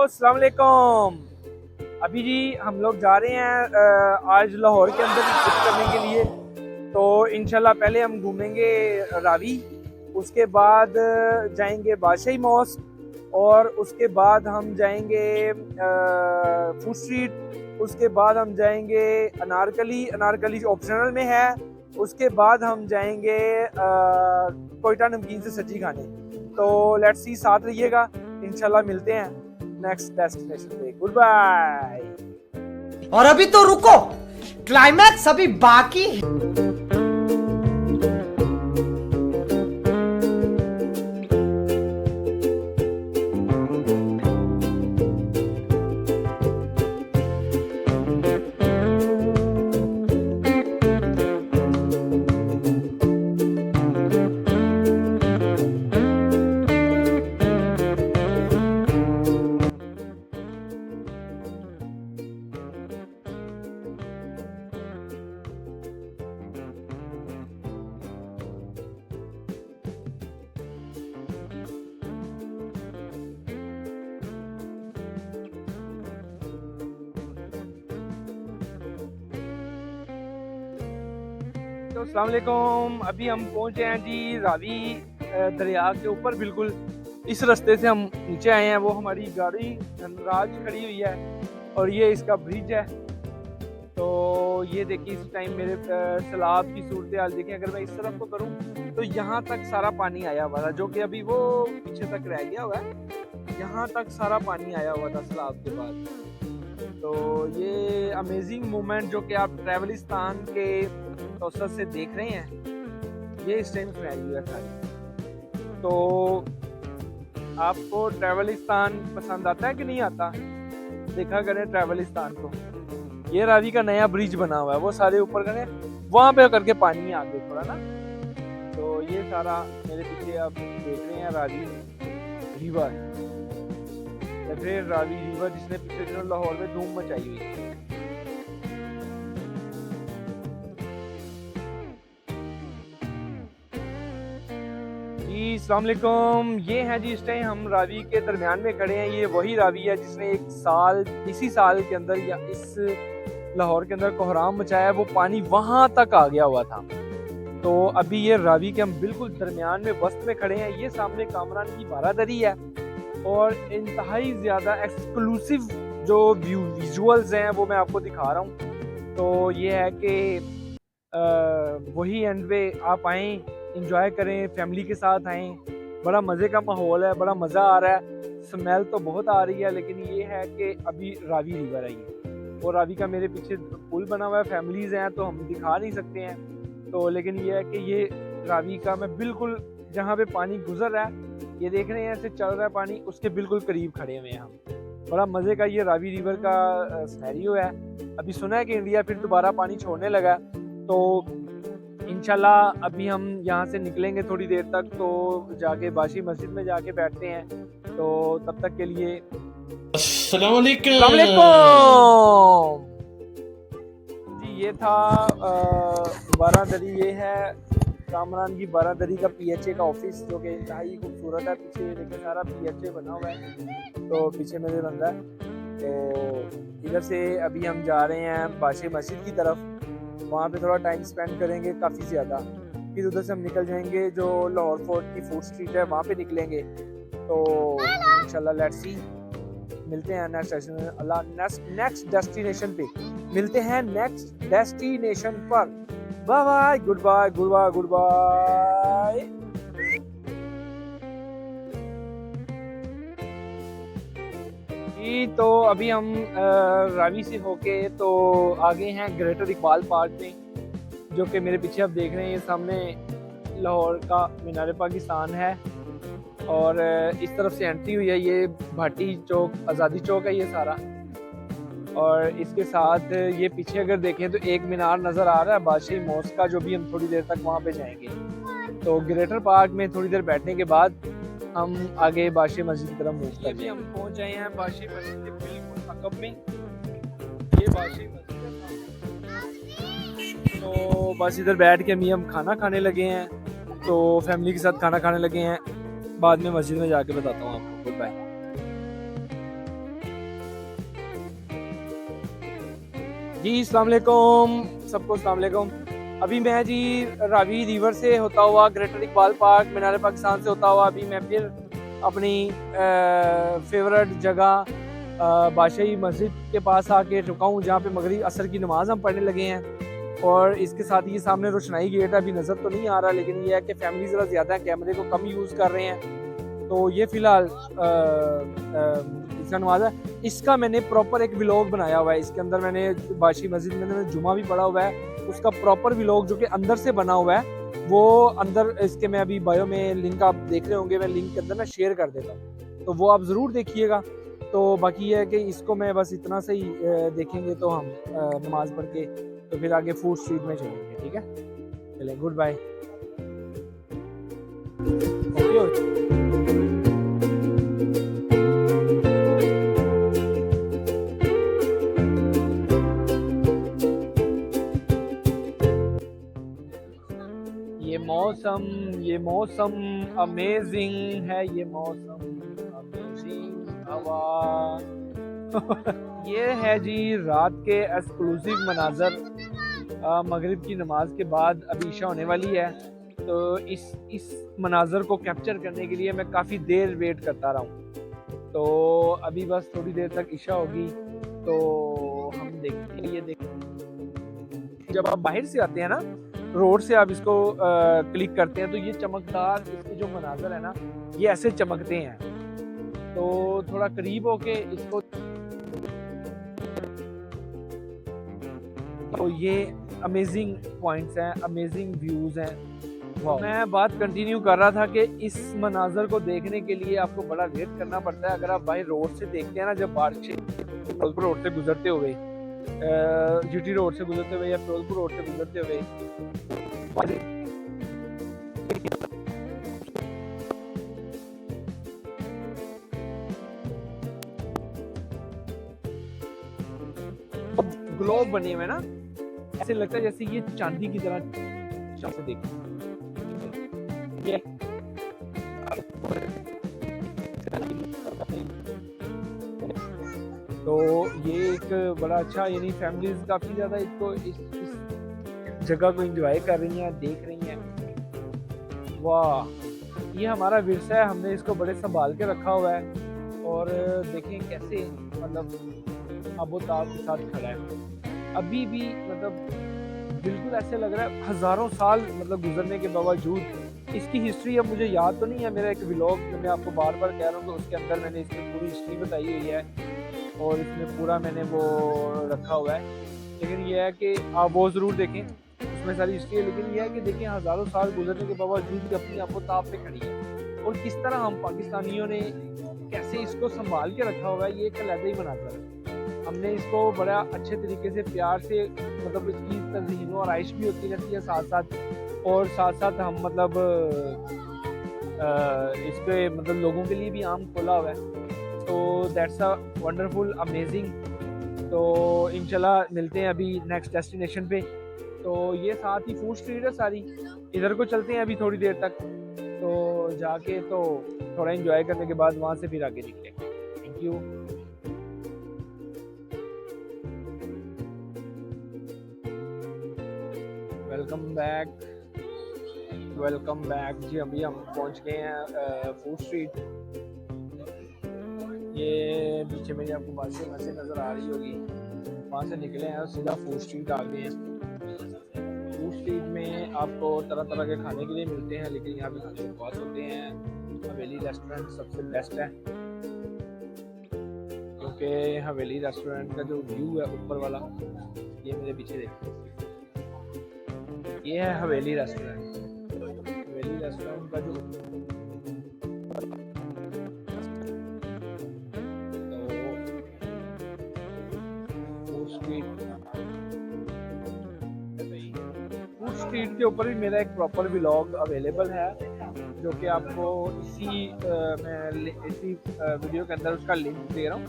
अस्सलाम वालेकुम। अभी जी हम लोग जा रहे हैं आज लाहौर के अंदर विजिट करने के लिए। तो इंशाल्लाह पहले हम घूमेंगे रावी, उसके बाद जाएंगे बादशाही मॉस्क और उसके बाद हम जाएंगे फूड स्ट्रीट, उसके बाद हम जाएंगे अनारकली, अनारकली ऑप्शनल में है। उसके बाद हम जाएंगे कोयटा नमकीन से सब्जी खाने। तो लेट्स सी, साथ रहिएगा, इंशाल्लाह मिलते हैं नेक्स्ट डेस्टिनेशन पे। Goodbye. और अभी तो रुको, क्लाइमैक्स अभी बाकी है। तो अस्सलाम वालेकुम। अभी हम पहुंचे हैं जी रावी दरिया के ऊपर। बिल्कुल इस रास्ते से हम नीचे आए हैं। वो हमारी गाड़ी धनराज खड़ी हुई है और ये इसका ब्रिज है। तो ये देखिए, इस टाइम मेरे सैलाब की सूरत हाल देखें। अगर मैं इस तरफ को करूं तो यहाँ तक सारा पानी आया हुआ था, जो कि अभी वो पीछे तक रह गया हुआ है। यहाँ तक सारा पानी आया हुआ था सैलाब के बाद। तो ये अमेजिंग मोमेंट जो कि आप ट्रैवलिस्तान के तौसत से देख रहे हैं, ये इस टाइम सिनेरियो है सारी। तो आपको ट्रैवलिस्तान पसंद आता है कि नहीं आता? देखा करें ट्रैवलिस्तान को। ये रावी का नया ब्रिज बना हुआ है, वो सारे ऊपर करें, वहां पे करके पानी आ गया थोड़ा ना। तो ये सारा मेरे पीछे आप देख रहे हैं रावी रिवर, या फिर रावी रिवर, जिसने पिछले दिनों लाहौर में धूम मचाई हुई है। जी अस्सलाम वालेकुम। ये है जी, इस टाइम हम रावी के दरमियान में खड़े हैं। ये वही रावी है जिसने एक साल, इसी साल के अंदर या इस लाहौर के अंदर कोहराम मचाया। वो पानी वहां तक आ गया हुआ था। तो अभी ये रावी के हम बिल्कुल दरमियान में वस्त में खड़े हैं। ये सामने कामरान की बारादरी है और इंतहाई ज़्यादा एक्सक्लूसिव जो विजुअल्स हैं वो मैं आपको दिखा रहा हूँ। तो ये है कि वही एंड पे आप आएँ, इंजॉय करें, फैमिली के साथ आएँ। बड़ा मज़े का माहौल है, बड़ा मज़ा आ रहा है। स्मेल तो बहुत आ रही है, लेकिन ये है कि अभी रावी रिवर आई है और रावी का मेरे पीछे पुल बना हुआ है। फैमिलीज़ हैं तो हम दिखा नहीं सकते हैं। तो लेकिन ये है कि ये रावी का मैं बिल्कुल जहाँ पे पानी गुजर रहा है, ये देख रहे हैं ऐसे चल रहा है पानी, उसके बिल्कुल करीब खड़े हुए हैं हम। बड़ा मज़े का ये रावी रिवर का सिनेरियो है। अभी सुना है कि इंडिया फिर दोबारा पानी छोड़ने लगा। तो इंशाल्लाह अभी हम यहाँ से निकलेंगे थोड़ी देर तक, तो जाके बाशी मस्जिद में जाके बैठते हैं। तो तब तक के लिए अस्सलाम वालेकुम। अस्सलाम वालेकुम जी। ये था बारादरी, ये है कामरान की बारादरी का PHA का ऑफिस, जो कि इंतहाई खूबसूरत है। पीछे देखिए सारा PHA बना हुआ है। तो पीछे मेरे बंदा है। तो इधर से अभी हम जा रहे हैं बाशी मस्जिद की तरफ। वहाँ पे थोड़ा टाइम स्पेंड करेंगे काफ़ी ज़्यादा। फिर उधर से हम निकल जाएंगे, जो लाहौर फोर्ट की फूड स्ट्रीट है वहाँ पे निकलेंगे। तो इंशाल्लाह लेट्स सी, मिलते हैं नेक्स्ट डेस्टिनेशन पे। मिलते हैं नेक्स्ट डेस्टिनेशन पर। Bye bye, goodbye, goodbye, goodbye. तो अभी हम रावी से होके तो आगे हैं ग्रेटर इकबाल पार्क में, जो कि मेरे पीछे आप देख रहे हैं। ये सामने लाहौर का मीनार पाकिस्तान है और इस तरफ से एंट्री हुई है। ये भाटी चौक, आज़ादी चौक है ये सारा। और इसके साथ ये पीछे अगर देखें तो एक मीनार नज़र आ रहा है बादशाही मॉस्क का, जो भी हम थोड़ी देर तक वहाँ पे जाएंगे। तो ग्रेटर पार्क में थोड़ी देर बैठने के बाद हम आगे बादशाही मस्जिद की तरफ मूव करेंगे। हम पहुँच गए हैं बादशाही मस्जिद के बिल्कुल अकब में। ये बादशाही मस्जिद है। तो बस इधर बैठ के हम खाना खाने लगे हैं। तो फैमिली के साथ खाना खाने लगे हैं। बाद में मस्जिद में जाके बताता हूँ आपको। Good bye. जी अस्सलाम वालेकुम, सबको अस्सलाम वालेकुम। अभी मैं जी रावी रिवर से होता हुआ ग्रेटर इकबाल पार्क मीनार पाकिस्तान से होता हुआ अभी मैं फिर अपनी फेवरेट जगह बादशाही मस्जिद के पास आके रुका हूँ, जहाँ पे मगरिब असर की नमाज हम पढ़ने लगे हैं। और इसके साथ ही सामने रोशनाई गेट अभी नज़र तो नहीं आ रहा, लेकिन ये है कि फैमिली ज़रा ज़्यादा है, कैमरे को कम यूज़ कर रहे हैं। तो ये फ़िलहाल इसका नमाज है। इसका मैंने प्रॉपर एक व्लॉग बनाया हुआ है, इसके अंदर मैंने बादशाही मस्जिद में मैंने जुमा भी पढ़ा हुआ है, उसका प्रॉपर व्लॉग जो कि अंदर से बना हुआ है वो अंदर इसके मैं अभी बायो में लिंक आप देख रहे होंगे, मैं लिंक के अंदर ना शेयर कर देता हूँ, तो वो आप ज़रूर देखिएगा। तो बाकी ये है कि इसको मैं बस इतना से ही देखेंगे तो हम नमाज पढ़ के तो फिर आगे फूड स्ट्रीट में चलेंगे, ठीक है। चलें, गुड बाय। ये मौसम अमेजिंग है, ये मौसम अमेजिंग हवा। ये है जी रात के एक्सक्लूसिव मनाजर। मगरिब की नमाज के बाद अभी ईशा होने वाली है, तो इस मनाजर को कैप्चर करने के लिए मैं काफ़ी देर वेट करता रहा हूँ। तो अभी बस थोड़ी देर तक ईशा होगी तो हम देखते हैं। जब आप बाहर से आते हैं ना, रोड से आप इसको क्लिक करते हैं तो ये चमकदार इसके जो मनाजर है ना ये ऐसे चमकते हैं। तो थोड़ा करीब होके इसको, तो ये अमेजिंग पॉइंट्स हैं, अमेजिंग व्यूज़ हैं। मैं बात कंटिन्यू कर रहा था कि इस मनाजर को देखने के लिए आपको बड़ा वेट करना पड़ता है। अगर आप बाहर रोड से देखते हैं ना, जब फिरोजपुर रोड से गुजरते हुए, जीटी रोड से गुजरते हुए या फिरोजपुर रोड से गुजरते हुए, ग्लोब बने हुए ना, ऐसे लगता है जैसे ये चांदी की तरह से देखो। ये तो ये एक बड़ा अच्छा, यानी फैमिलीज काफ़ी ज़्यादा इसको इस जगह को एंजॉय कर रही हैं, देख रही हैं। वाह, ये हमारा विरसा है, हमने इसको बड़े संभाल के रखा हुआ है। और देखें कैसे मतलब आबोताब के साथ खड़ा है अभी भी, मतलब बिल्कुल ऐसे लग रहा है हज़ारों साल मतलब गुजरने के बावजूद। इसकी हिस्ट्री अब मुझे याद तो नहीं है, मेरा एक व्लॉग मैं आपको बार बार कह रहा हूँ, तो उसके अंदर मैंने इसकी पूरी हिस्ट्री बताई हुई है और इसमें पूरा मैंने वो रखा हुआ है। लेकिन ये है कि आप वो ज़रूर देखें, उसमें सारी हिस्ट्री है। लेकिन ये है कि देखिए हज़ारों साल गुजरने के बावजूद भी अपनी आबोताब पे खड़ी है, और किस तरह हम पाकिस्तानियों ने कैसे इसको संभाल के रखा हुआ है, ये एक अलग ही मनाज़र है। हमने इसको बड़ा अच्छे तरीके से प्यार से, मतलब इसकी तज़हीन और आइश भी होती रहती है साथ साथ, और साथ साथ हम मतलब इस पे मतलब लोगों के लिए भी आम खोला हुआ है। तो दैट्स अ वंडरफुल अमेजिंग। तो इंशाल्लाह मिलते हैं अभी नेक्स्ट डेस्टिनेशन पे। तो ये साथ ही फूड स्ट्रीट है सारी, इधर को चलते हैं अभी थोड़ी देर तक, तो जाके तो थोड़ा एंजॉय करने के बाद वहाँ से फिर आगे निकलेंगे। Thank you. वेलकम बैक जी। अभी हम पहुंच गए हैं फूड स्ट्रीट। ये पीछे मेरी आपको बातें वैसे नज़र आ रही होगी, वहाँ से निकले हैं और सीधा फूड स्ट्रीट आ गए हैं। फूड स्ट्रीट में आपको तरह तरह के खाने के लिए मिलते हैं, लेकिन यहाँ पे खाने बहुत होते हैं। हवेली रेस्टोरेंट सबसे बेस्ट है, क्योंकि हवेली रेस्टोरेंट का जो व्यू है ऊपर वाला, ये मेरे पीछे देखो, ये है हवेली रेस्टोरेंट। हवेली रेस्टोरेंट का जो फूड स्ट्रीट के ऊपर भी मेरा एक प्रॉपर व्लॉग अवेलेबल है, जो कि आपको इसी वीडियो के अंदर उसका लिंक दे रहा हूँ।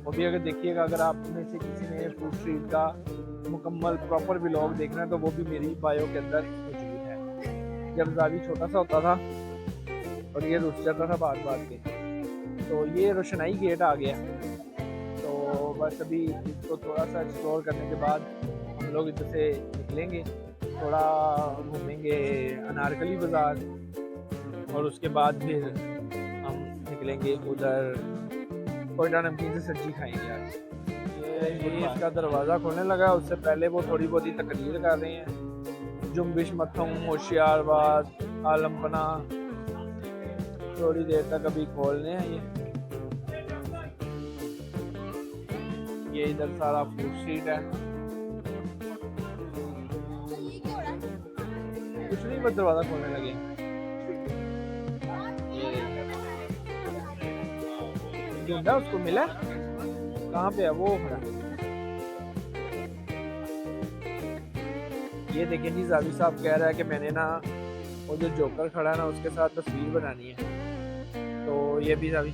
वो भी अगर देखिएगा, अगर आप में से किसी ने फूड स्ट्रीट का मुकम्मल प्रॉपर व्लॉग देखना है तो वो भी मेरी बायो के अंदर मौजूद है। जब रावी छोटा सा होता था और ये रुस जाता था बात बात के, तो ये रोशनाई गेट आ गया। तो बस अभी इसको थोड़ा सा एक्सप्लोर करने के बाद हम लोग इधर से निकलेंगे, थोड़ा घूमेंगे अनारकली बाज़ार और उसके बाद फिर हम निकलेंगे उधर कोयटा नमकीन से सब्जी खाएंगे आज। ये इसका दरवाज़ा खोलने लगा, उससे पहले वो थोड़ी बहुत ही तकरीर कर रहे हैं। जुम्बिश मथम होशियारबाद आलमपना थोड़ी देर तक अभी खोलने हैं। ये इधर सारा फूड स्ट्रीट है। कुछ नहीं, बस दरवाजा खोलने लगे। ढूंढा उसको, मिला कहाँ पे है वो खड़ा। ये देखिए जी, जावी साहब कह रहा है कि मैंने ना वो जो जोकर खड़ा है ना उसके साथ तस्वीर बनानी है। तो ये भी जावी,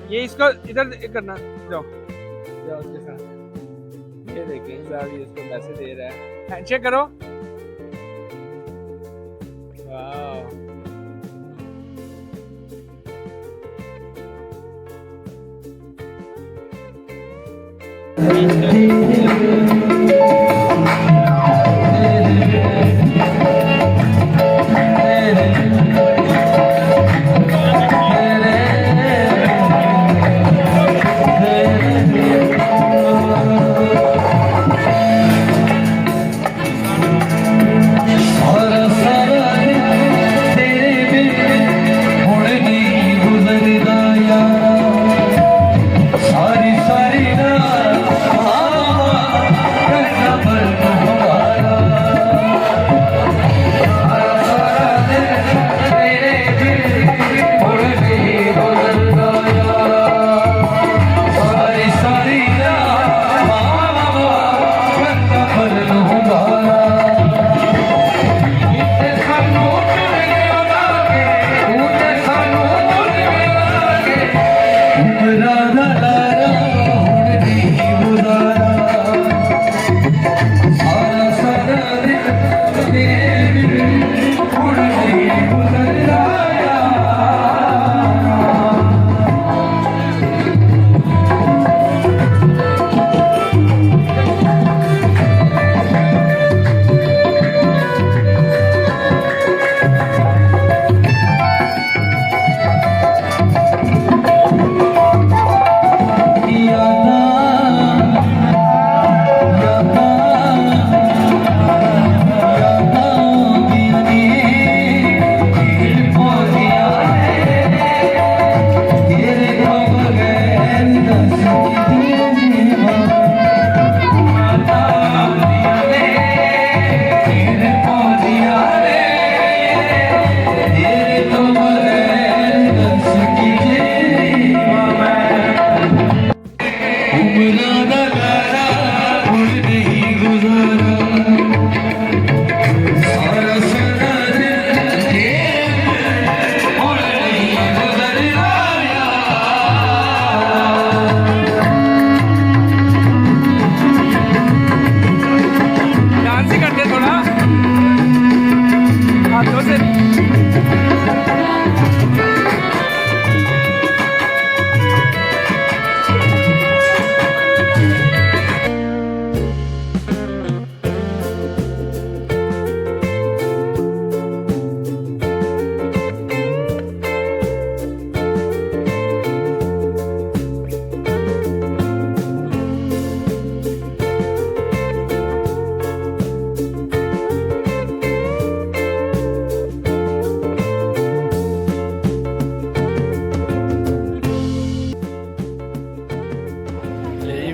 ये इसको इधर करना, जाओ जाओ उसके साथ। ये देखिए जावी इसको पैसे दे रहा है, हैंडशेक करो। वाह,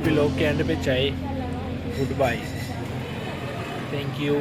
व्लॉग के एंड पे चाय। Goodbye, thank you.